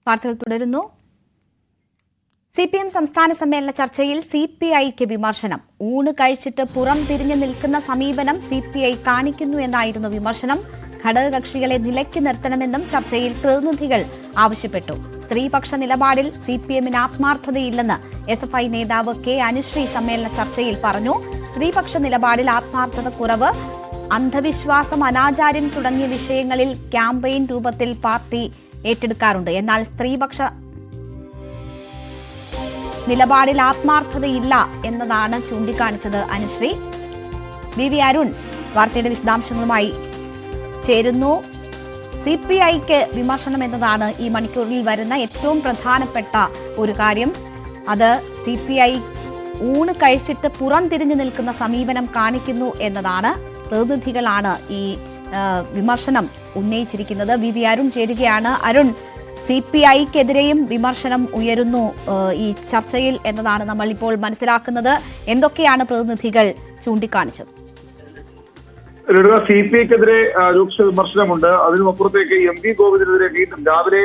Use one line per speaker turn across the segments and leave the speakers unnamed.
വാർത്തകൾ തുടരുന്നു. CPM സംസ്ഥാന സമ്മേളന ചർച്ചയിൽ CPIക്ക് വിമർശനം. ഊണ് കഴിച്ചിട്ട് പുറം തിരിഞ്ഞു നിൽക്കുന്ന സമീപനം CPI കാണിക്കുന്നു എന്നായിരുന്നു വിമർശനം. ഘടകകക്ഷികളെ നിലയ്ക്ക് നിർത്തണമെന്നും ചർച്ചയിൽ പ്രതിനിധികൾ ആവശ്യപ്പെട്ടു. സ്ത്രീപക്ഷ നിലപാടിൽ CPMന് ആത്മാർത്ഥതയില്ലെന്ന് SFI നേതാവ് K അനുശ്രീ സമ്മേളന ചർച്ചയിൽ പറഞ്ഞു. സ്ത്രീപക്ഷ നിലപാടിൽ ആത്മാർത്ഥത കുറവ്, അന്ധവിശ്വാസം, അനാചാരം തുടങ്ങിയ വിഷയങ്ങളിൽ ക്യാമ്പയിൻ രൂപത്തിൽ പാർട്ടി ഏറ്റെടുക്കാറുണ്ട്. എന്നാൽ സ്ത്രീപക്ഷ നിലപാടിൽ ആത്മാർത്ഥതയില്ല എന്നതാണ് ചൂണ്ടിക്കാണിച്ചത് അനുശ്രീ. VV അരുൺ വാർത്തയുടെ വിശദാംശങ്ങളുമായി ചേരുന്നു. CPIക്ക് വിമർശനം എന്നതാണ് ഈ മണിക്കൂറിൽ വരുന്ന ഏറ്റവും പ്രധാനപ്പെട്ട ഒരു കാര്യം. അത് CPI ഊണ് കഴിച്ചിട്ട് പുറം തിരിഞ്ഞു നിൽക്കുന്ന സമീപനം കാണിക്കുന്നു എന്നതാണ്. പ്രതിനിധികളാണ് ഈ വിമർശനം ഉന്നയിച്ചിരിക്കുന്നത്. VV അരുൺ ചേരുകയാണ്. അരുൺ, CPIക്കെതിരെയും വിമർശനം ഉയരുന്നു ഈ ചർച്ചയിൽ എന്നതാണ് നമ്മൾ ഇപ്പോൾ മനസ്സിലാക്കുന്നത്. എന്തൊക്കെയാണ് പ്രതിനിധികൾ ചൂണ്ടിക്കാണിച്ചത്?
CPIക്കെതിരെ രൂക്ഷ വിമർശനമുണ്ട്. അതിനുമപ്പുറത്തേക്ക് MV ഗോവിന്ദനെതിരെ വീണ്ടും രാവിലെ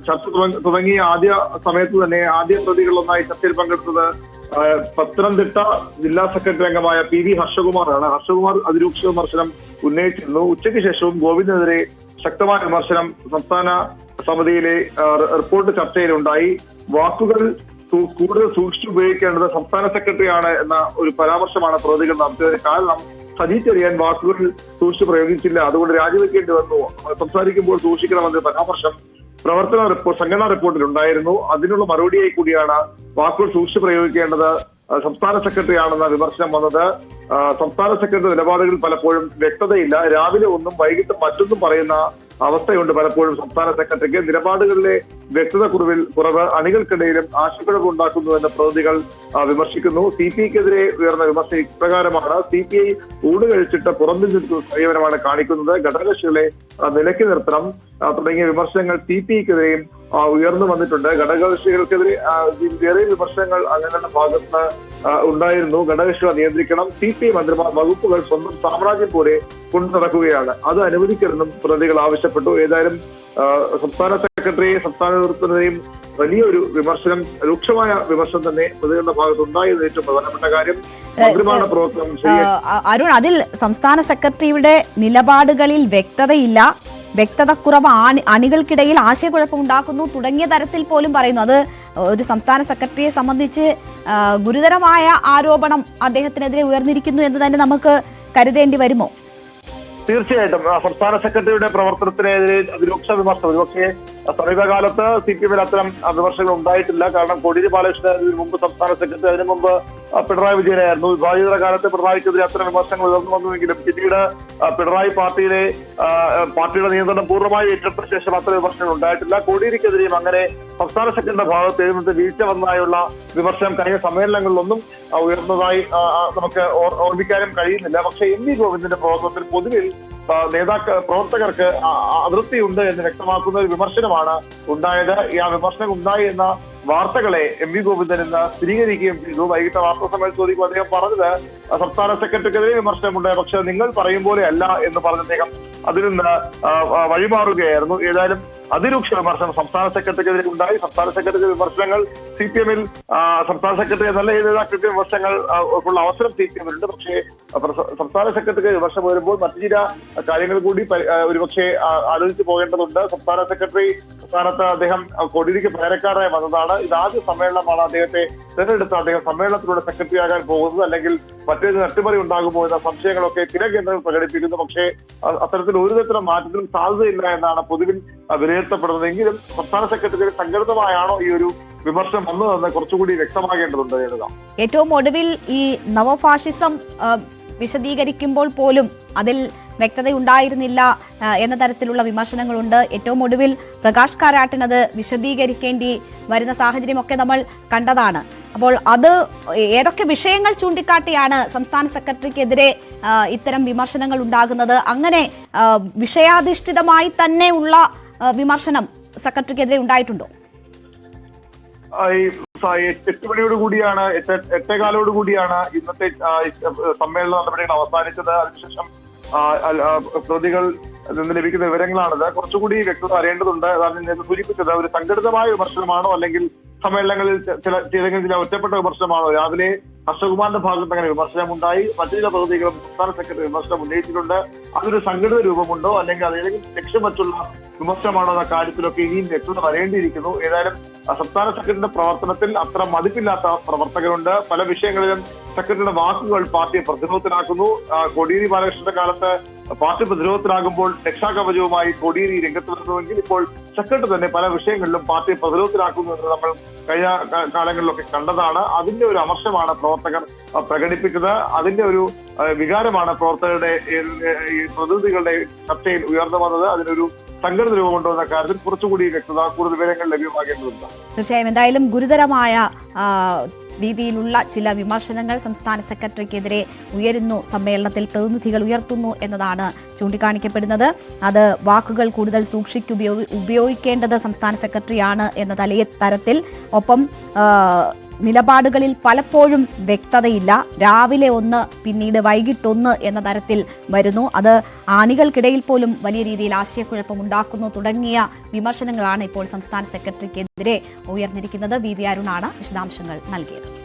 ചർച്ച തുടങ്ങിയ ആദ്യ സമയത്ത് തന്നെ ആദ്യ പ്രതികളൊന്നായി ചർച്ചയിൽ പങ്കെടുത്തത് പത്തനംതിട്ട ജില്ലാ സെക്രട്ടറി അംഗമായ PV ഹർഷകുമാറാണ്. ഹർഷകുമാർ അതിരൂക്ഷ വിമർശനം ഉന്നയിച്ചിരുന്നു. ഉച്ചയ്ക്ക് ശേഷവും ഗോവിന്ദനെതിരെ ശക്തമായ വിമർശനം സംസ്ഥാന സമിതിയിലെ റിപ്പോർട്ട് ചർച്ചയിലുണ്ടായി. വാക്കുകൾ കൂടുതൽ സൂക്ഷിച്ചു ഉപയോഗിക്കേണ്ടത് സംസ്ഥാന സെക്രട്ടറിയാണ് എന്ന ഒരു പരാമർശമാണ് പ്രതികൾ നടത്തിയത്. കാരണം സജി ചെറിയാൻ വാക്കുകൾ സൂക്ഷിച്ചു പ്രയോഗിച്ചില്ല, അതുകൊണ്ട് രാജിവെക്കേണ്ടി വന്നു, സംസാരിക്കുമ്പോൾ സൂക്ഷിക്കണമെന്ന പരാമർശം പ്രവർത്തന റിപ്പോർട്ട് സംഘടനാ റിപ്പോർട്ടിൽ ഉണ്ടായിരുന്നു. അതിനുള്ള മറുപടിയായി കൂടിയാണ് വാക്കുകൾ സൂക്ഷിച്ചു പ്രയോഗിക്കേണ്ടത് സംസ്ഥാന സെക്രട്ടറിയാണെന്ന വിമർശനം വന്നത്. സംസ്ഥാന സെക്രട്ടറി നിലപാടുകളിൽ പലപ്പോഴും വ്യക്തതയില്ല. രാവിലെ ഒന്നും വൈകിട്ട് മറ്റൊന്നും പറയുന്ന അവസ്ഥയുണ്ട് പലപ്പോഴും സംസ്ഥാന സെക്രട്ടറിക്ക്. നിലപാടുകളിലെ വ്യക്തത കുറവ് അണികൾക്കിടയിലും ആശയക്കുഴപ്പം ഉണ്ടാക്കുന്നുവെന്ന് പ്രതിനിധികൾ വിമർശിക്കുന്നു. CPIക്കെതിരെ ഉയർന്ന വിമർശനം ഇപ്രകാരമാണ്: CPI ഊണ് കഴിച്ചിട്ട് പുറത്തു നിൽക്കുന്ന സമീപനമാണ് കാണിക്കുന്നത്, ഘടകകക്ഷികളെ നിലയ്ക്ക് നിർത്തണം തുടങ്ങിയ വിമർശനങ്ങൾ CPIക്കെതിരെയും ഉയർന്നു വന്നിട്ടുണ്ട്. ഘടകകക്ഷികൾക്കെതിരെ വേറെ വിമർശനങ്ങൾ അങ്ങനെയുള്ള ഭാഗത്ത് ഉണ്ടായിരുന്നു. ഘടകകക്ഷികളെ നിയന്ത്രിക്കണം, CPI മന്ത്രിമാർ വകുപ്പുകൾ സ്വന്തം സാമ്രാജ്യം പോലെ കൊണ്ടു നടക്കുകയാണ്, അത് അനുവദിക്കരുതെന്നും പ്രതികൾ ആവശ്യപ്പെട്ടു. ഏതായാലും സംസ്ഥാന സെക്രട്ടറിയെ സംസ്ഥാന നേതൃത്വത്തിനെതിരെയും വലിയൊരു വിമർശനം, രൂക്ഷമായ വിമർശനം തന്നെ പ്രതികളുടെ ഭാഗത്ത് ഉണ്ടായത് ഏറ്റവും പ്രധാനപ്പെട്ട കാര്യം. മന്ത്രിമാരുടെ പ്രവർത്തനം
അരുൺ, അതിൽ സംസ്ഥാന സെക്രട്ടറിയുടെ നിലപാടുകളിൽ വ്യക്തതയില്ല, വ്യക്തതക്കുറവ്, അണികൾക്കിടയിൽ ആശയക്കുഴപ്പം ഉണ്ടാക്കുന്നു തുടങ്ങിയ തരത്തിൽ പോലും പറയുന്നു. അത് ഒരു സംസ്ഥാന സെക്രട്ടറിയെ സംബന്ധിച്ച് ഗുരുതരമായ ആരോപണം അദ്ദേഹത്തിനെതിരെ ഉയർന്നിരിക്കുന്നു എന്ന് തന്നെ നമുക്ക് കരുതേണ്ടി വരുമോ?
തീർച്ചയായിട്ടും സംസ്ഥാന സെക്രട്ടറിയുടെ പ്രവർത്തനത്തിനെതിരെ അതിരൂക്ഷ വിമർശനം. ഒരുപക്ഷെ സമീപകാലത്ത് CPMൽ അത്തരം വിമർശനങ്ങൾ ഉണ്ടായിട്ടില്ല. കാരണം കോടിയേരി ബാലകൃഷ്ണൻ ഇതിനു മുമ്പ് സംസ്ഥാന സെക്രട്ടറി, അതിനു മുമ്പ് പിണറായി വിജയനായിരുന്നു. വിഭാജിത കാലത്ത് പിണറായിക്കെതിരെ അത്തരം വിമർശനങ്ങൾ ഉയർന്നു വന്നുവെങ്കിലും പിന്നീട് പിണറായി പാർട്ടിയുടെ നിയന്ത്രണം പൂർണ്ണമായി ഏറ്റെടുത്ത ശേഷം അത്തരം വിമർശനങ്ങൾ ഉണ്ടായിട്ടില്ല. കോടിയേരിക്കെതിരെയും അങ്ങനെ സംസ്ഥാന സെക്രട്ടറിയുടെ ഭാഗത്ത് എഴുതുന്നത് വീഴ്ച വന്നതായുള്ള വിമർശനം കഴിഞ്ഞ സമ്മേളനങ്ങളിലൊന്നും ഉയർന്നതായി നമുക്ക് ഓർമ്മിക്കാനും കഴിയുന്നില്ല. പക്ഷേ MV ഗോവിന്ദന്റെ പ്രവർത്തനത്തിൽ പൊതുവിൽ പ്രവർത്തകർക്ക് അതൃപ്തിയുണ്ട് എന്ന് വ്യക്തമാക്കുന്ന ഒരു വിമർശനമാണ് ഉണ്ടായത്. ആ വിമർശനം ഉണ്ടായി എന്ന വാർത്തകളെ MV ഗോവിന്ദൻ ഇന്ന് സ്ഥിരീകരിക്കുകയും ചെയ്തു. വൈകിട്ട് വാർത്താ സമ്മേളനത്തിൽ ചോദിക്കുമ്പോൾ അദ്ദേഹം പറഞ്ഞത് സംസ്ഥാന സെക്രട്ടറിക്കെതിരെ വിമർശനമുണ്ടായി, പക്ഷെ നിങ്ങൾ പറയും പോലെ അല്ല എന്ന് പറഞ്ഞ അദ്ദേഹം അതിൽ നിന്ന് വഴിമാറുകയായിരുന്നു. ഏതായാലും അതിരൂക്ഷ വിമർശനം സംസ്ഥാന സെക്രട്ടറിക്കെതിരെ ഉണ്ടായി. സംസ്ഥാന സെക്രട്ടറി വിമർശനങ്ങൾ CPMൽ സംസ്ഥാന സെക്രട്ടറി നല്ല നേതാക്കൾക്ക് വിമർശനങ്ങൾ ഉള്ള അവസരം CPMലുണ്ട്. പക്ഷേ സംസ്ഥാന സെക്രട്ടറിക്ക് വിമർശനം വരുമ്പോൾ മറ്റു ചില കാര്യങ്ങൾ കൂടി ഒരുപക്ഷെ ആലോചിച്ച് പോകേണ്ടതുണ്ട്. സംസ്ഥാന സെക്രട്ടറി സ്ഥാനത്ത് അദ്ദേഹം കോടിയേരിക്ക് പകരക്കാരായി വന്നതാണ്. ഇതാദ്യ സമ്മേളനമാണ് അദ്ദേഹത്തെ തെരഞ്ഞെടുത്ത് അദ്ദേഹം സമ്മേളനത്തിലൂടെ സെക്രട്ടറി ആകാൻ പോകുന്നത്. അല്ലെങ്കിൽ മറ്റേത് അട്ടിമറി ഉണ്ടാകുമോ എന്ന സംശയങ്ങളൊക്കെ ചില കേന്ദ്രങ്ങൾ പ്രകടിപ്പിക്കുന്നു. പക്ഷേ അത്തരത്തിൽ ഒരു തരത്തിലും മാറ്റത്തിനും സാധ്യതയില്ല എന്നാണ് പൊതുവിൽ വിലയിരുത്തപ്പെടുന്നത്. എങ്കിലും സംസ്ഥാന സെക്രട്ടറി സംഘടിതമായാണോ ഈ ഒരു വിമർശനം വന്നതെന്ന് കുറച്ചുകൂടി വ്യക്തമാകേണ്ടതുണ്ട്.
ഏറ്റവും ഒടുവിൽ ഈ നവഫാഷിസം വിശദീകരിക്കുമ്പോൾ പോലും അതിൽ വ്യക്തതയുണ്ടായിരുന്നില്ല എന്ന തരത്തിലുള്ള വിമർശനങ്ങളുണ്ട്. ഏറ്റവും ഒടുവിൽ പ്രകാശ് കാരാട്ടിനത് വിശദീകരിക്കേണ്ടി വരുന്ന സാഹചര്യമൊക്കെ നമ്മൾ കണ്ടതാണ്. അപ്പോൾ അത് ഏതൊക്കെ വിഷയങ്ങൾ ചൂണ്ടിക്കാട്ടിയാണ് സംസ്ഥാന സെക്രട്ടറിക്കെതിരെ ഇത്തരം വിമർശനങ്ങൾ ഉണ്ടാകുന്നത്? അങ്ങനെ വിഷയാധിഷ്ഠിതമായി തന്നെ ഉള്ള വിമർശനം സെക്രട്ടറിക്കെതിരെ ഉണ്ടായിട്ടുണ്ടോ?
8 മണിയോടുകൂടിയാണ് 8:15 ഇന്നത്തെ സമ്മേളന നടപടികൾ അവസാനിച്ചത്. അതിനുശേഷം പ്രതികൾ നിന്ന് ലഭിക്കുന്ന വിവരങ്ങളാണിത്. കുറച്ചുകൂടി വ്യക്തത അറിയേണ്ടതുണ്ട്. അതാണ് ഞാൻ സൂചിപ്പിച്ചത്. ഒരു സംഘടിതമായ വിമർശനമാണോ അല്ലെങ്കിൽ സമ്മേളനങ്ങളിൽ ചില ഒറ്റപ്പെട്ട വിമർശനമാണോ? രാവിലെ ഹർഷകുമാറിന്റെ ഭാഗത്ത് അങ്ങനെ വിമർശനമുണ്ടായി. മറ്റു ചില പ്രതികളും സംസ്ഥാന സെക്രട്ടറി വിമർശനം ഉന്നയിച്ചിട്ടുണ്ട്. അതൊരു സംഘടിത രൂപമുണ്ടോ അല്ലെങ്കിൽ അതേതെങ്കിലും ലക്ഷ്യം വച്ചുള്ള വിമർശനമാണോ എന്ന കാര്യത്തിലൊക്കെ ഇനിയും വ്യക്തത വരേണ്ടിയിരിക്കുന്നു. ഏതായാലും സംസ്ഥാന സെക്രട്ടറിയുടെ പ്രവർത്തനത്തിൽ അത്ര മതിപ്പില്ലാത്ത പ്രവർത്തകരുണ്ട്. പല വിഷയങ്ങളിലും സെക്രട്ടറിയുടെ വാക്കുകൾ പാർട്ടിയെ പ്രതിരോധത്തിലാക്കുന്നു. കോടിയേരി ബാലകൃഷ്ണന്റെ കാലത്ത് പാർട്ടി പ്രതിരോധത്തിലാകുമ്പോൾ രക്ഷാകവചവുമായി കോടിയേരി രംഗത്ത് വരുന്നുവെങ്കിൽ ഇപ്പോൾ സെക്രട്ടറി തന്നെ പല വിഷയങ്ങളിലും പാർട്ടിയെ പ്രതിരോധത്തിലാക്കുന്നു എന്ന് നമ്മൾ കഴിഞ്ഞ കാലങ്ങളിലൊക്കെ കണ്ടതാണ്. അതിന്റെ ഒരു അമർഷമാണ് പ്രവർത്തകർ പ്രകടിപ്പിച്ചത്. അതിന്റെ ഒരു വികാരമാണ് പ്രവർത്തകരുടെ പ്രതിനിധികളുടെ ചർച്ചയിൽ ഉയർന്നു വന്നത്. അതിനൊരു സംഘടന രൂപമുണ്ടോ എന്ന കാര്യത്തിൽ കുറച്ചുകൂടി വ്യക്തത, കൂടുതൽ വിവരങ്ങൾ ലഭ്യമാകേണ്ടതുണ്ട്.
തീർച്ചയായും എന്തായാലും ഗുരുതരമായ രീതിയിലുള്ള ചില വിമർശനങ്ങൾ സംസ്ഥാന സെക്രട്ടറിക്കെതിരെ ഉയരുന്നു, സമ്മേളനത്തിൽ പ്രതിനിധികൾ ഉയർത്തുന്നു എന്നതാണ് ചൂണ്ടിക്കാണിക്കപ്പെടുന്നത്. അത് വാക്കുകൾ കൂടുതൽ ഉപയോഗിക്കേണ്ടത് സംസ്ഥാന സെക്രട്ടറിയാണ് എന്ന തരത്തിൽ. ഒപ്പം നിലപാടുകളിൽ പലപ്പോഴും വ്യക്തതയില്ല. രാവിലെ ഒന്ന് പിന്നീട് വൈകിട്ടൊന്ന് എന്ന തരത്തിൽ വരുന്നു. അത് ആണികൾക്കിടയിൽ പോലും വലിയ രീതിയിൽ ആശയക്കുഴപ്പമുണ്ടാക്കുന്നു തുടങ്ങിയ വിമർശനങ്ങളാണ് ഇപ്പോൾ സംസ്ഥാന സെക്രട്ടറിക്കെതിരെ ഉയർന്നിരിക്കുന്നത്. വി അരുണാണ് വിശദാംശങ്ങൾ നൽകിയത്.